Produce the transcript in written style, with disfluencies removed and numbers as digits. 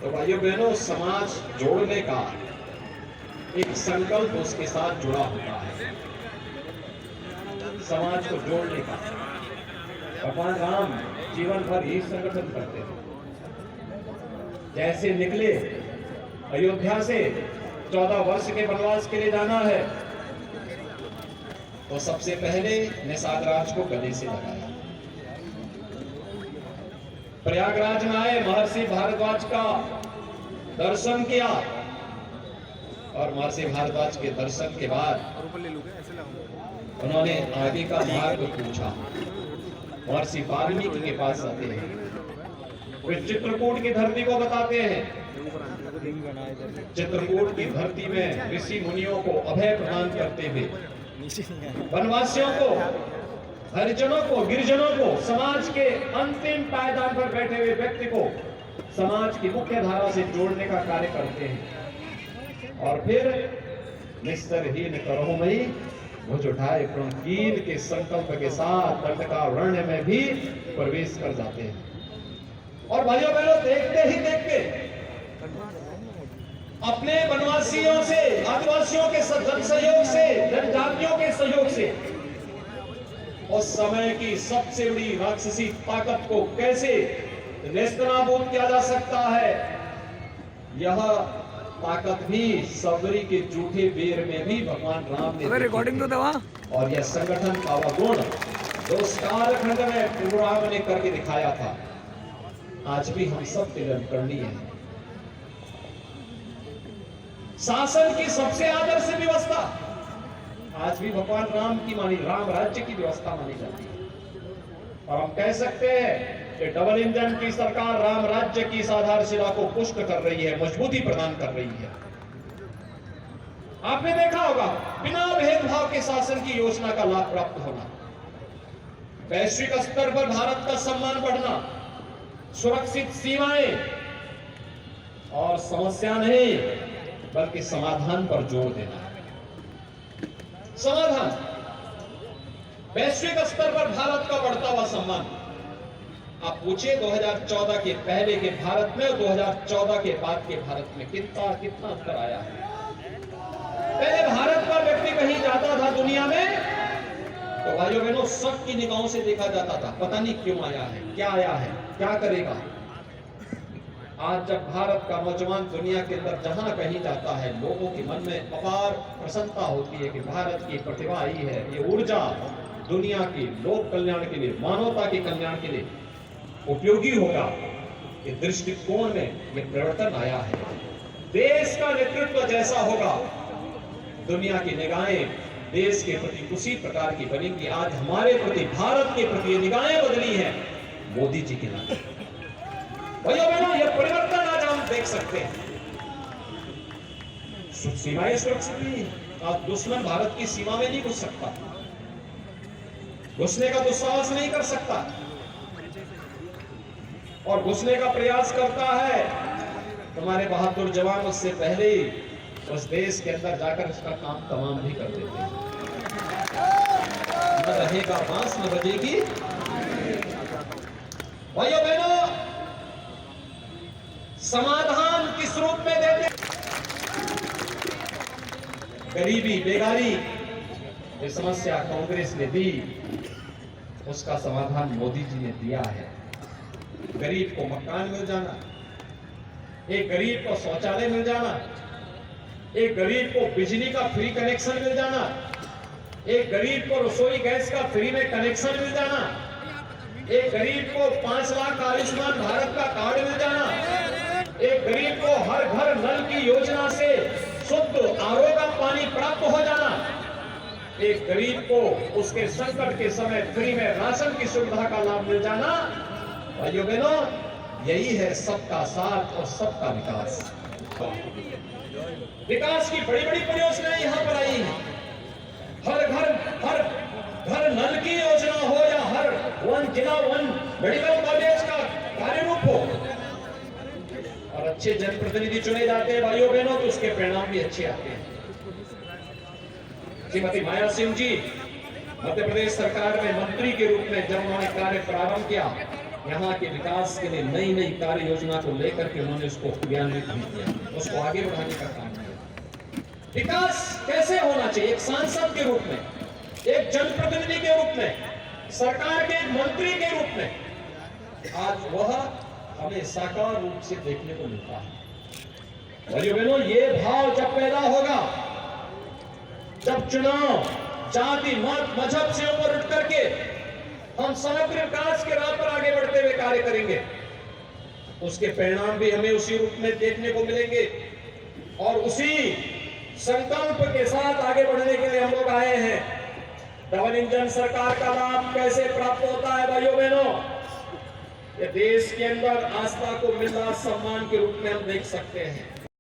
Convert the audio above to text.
तो भाइयों बहनों, समाज जोड़ने का एक संकल्प उसके साथ जुड़ा होता है, समाज को जोड़ने का। भगवान राम जीवन भर यही संगठन करते थे। जैसे निकले अयोध्या से 14 वर्ष के वनवास के लिए जाना है, तो सबसे पहले निषाद राज को गले से लगाया। प्रयागराज में आए, महर्षि भारद्वाज का दर्शन किया और महर्षि भारद्वाज के दर्शन के बाद उन्होंने आगे का मार्ग पूछा। महर्षि वाल्मीकि के पास आते हैं, वे चित्रकूट की धरती को बताते हैं। चित्रकूट की धरती में ऋषि मुनियों को अभय प्रदान करते हुए, वनवासियों को, हरिजनों को, गिरिजनों को, समाज के अंतिम पायदान पर बैठे हुए व्यक्ति को समाज की मुख्य धारा से जोड़ने का कार्य करते हैं। और फिर निस्तरहीन करोमयी भुज उठाए प्रणकीन के संकल्प के साथ दंडकारण्य में भी प्रवेश कर जाते हैं। और भाइयों बहनों, देखते ही देखते अपने वनवासियों से, आदिवासियों के सहयोग से, जनजातियों के सहयोग से उस समय की सबसे बड़ी राक्षसी ताकत को कैसे नेस्तनाबूद किया जा सकता है, यह ताकत भी सबरी के जूठे बेर में भी भगवान राम ने रिकॉर्डिंग तो दवा। और यह संगठन का वह गुण जो उस कालखंड में पूर्वाम ने करके दिखाया था, आज भी हम सब के लिए अनुकरणीय है। शासन की सबसे आदर्श व्यवस्था आज भी भगवान राम की मानी, राम राज्य की व्यवस्था मानी जाती है। और हम कह सकते हैं कि डबल इंजन की सरकार राम राज्य की इस आधारशिला को पुष्ट कर रही है, मजबूती प्रदान कर रही है। आपने देखा होगा, बिना भेदभाव के शासन की योजना का लाभ प्राप्त होना, वैश्विक स्तर पर भारत का सम्मान बढ़ना, सुरक्षित सीमाएं और समस्या नहीं बल्कि समाधान पर जोर देना। समाधान, वैश्विक स्तर पर भारत का बढ़ता हुआ सम्मान। आप पूछिए 2014 के पहले के भारत में और 2014 के बाद के भारत में कितना अंतर आया है। पहले भारत का व्यक्ति कहीं जाता था दुनिया में तो भाइयों बहनों सबकी निगाहों से देखा जाता था, पता नहीं क्यों आया है, क्या आया है, क्या करेगा। आज जब भारत का नौजवान दुनिया के अंदर जहां कहीं जाता है, लोगों के मन में अपार प्रसन्नता होती है कि भारत की प्रतिभा आई है, ये ऊर्जा दुनिया की लोक कल्याण के लिए, मानवता के कल्याण के लिए उपयोगी होगा। ये दृष्टिकोण में ये परिवर्तन आया है। देश का नेतृत्व जैसा होगा, दुनिया की निगाहें देश के प्रति उसी प्रकार की बनेंगी। आज हमारे प्रति, भारत के प्रति निगाहें बदली हैं मोदी जी के नाम। भैया बहनों, यह परिवर्तन आज हम देख सकते हैं। सीमाएं सुरक्षित नहीं, आज दुश्मन भारत की सीमा में नहीं घुस सकता, घुसने का दुस्साहस नहीं कर सकता, और घुसने का प्रयास करता है तुम्हारे बहादुर जवान उससे पहले ही उस देश के अंदर जाकर उसका काम तमाम भी कर देते हैं। न रहेगा बांस न बजेगी। भाइयों बहनों, समाधान किस रूप में देते? गरीबी, बेगारी, ये समस्या कांग्रेस ने दी, उसका समाधान मोदी जी ने दिया है। गरीब को मकान मिल जाना, एक गरीब को शौचालय मिल जाना, एक गरीब को बिजली का फ्री कनेक्शन मिल जाना, एक गरीब को रसोई गैस का फ्री में कनेक्शन मिल जाना, एक गरीब को 5 लाख आयुष्मान भारत का कार्ड मिल जाना, एक गरीब को हर घर नल की योजना से शुद्ध आरओ का पानी प्राप्त हो जाना, एक गरीब को उसके संकट के समय फ्री में राशन की सुविधा का लाभ मिल जाना। भाइयों बहनों, यही है सबका साथ और सबका विकास। विकास की बड़ी बड़ी परियोजनाएं यहां पर आई हैं। हर घर नल की योजना हो या हर जिला मेडिकल कॉलेज का कार्य रूप हो, और अच्छे जनप्रतिनिधि चुने जाते हैं भाइयों बहनों, तो उसके परिणाम भी अच्छे आते हैं। श्रीमती माया सिंह जी मध्य प्रदेश सरकार में मंत्री के रूप में जब उन्होंने कार्य प्रारंभ किया यहाँ के विकास के लिए नई नई कार्य योजना को लेकर के उन्होंने उसको क्रियान्वित भी किया, उसको आगे बढ़ाने का काम किया। विकास कैसे होना चाहिए? एक सांसद के रूप में, एक जनप्रतिनिधि के रूप में, सरकार के एक मंत्री के रूप में, आज वह हमें साकार रूप से देखने को मिलता है। भाइयों बहनों, ये भाव जब पैदा होगा, जब चुनाव जाति मत मजहब से ऊपर उठ करके हम समग्र विकास के राह पर आगे बढ़ते हुए कार्य करेंगे, उसके परिणाम भी हमें उसी रूप में देखने को मिलेंगे। और उसी संकल्प के साथ आगे बढ़ने के लिए हम लोग आए हैं। डबल इंजन सरकार का लाभ कैसे प्राप्त होता है भाइयों बहनों? ये देश के अंदर आस्था को मिलना सम्मान के रूप में हम देख सकते हैं।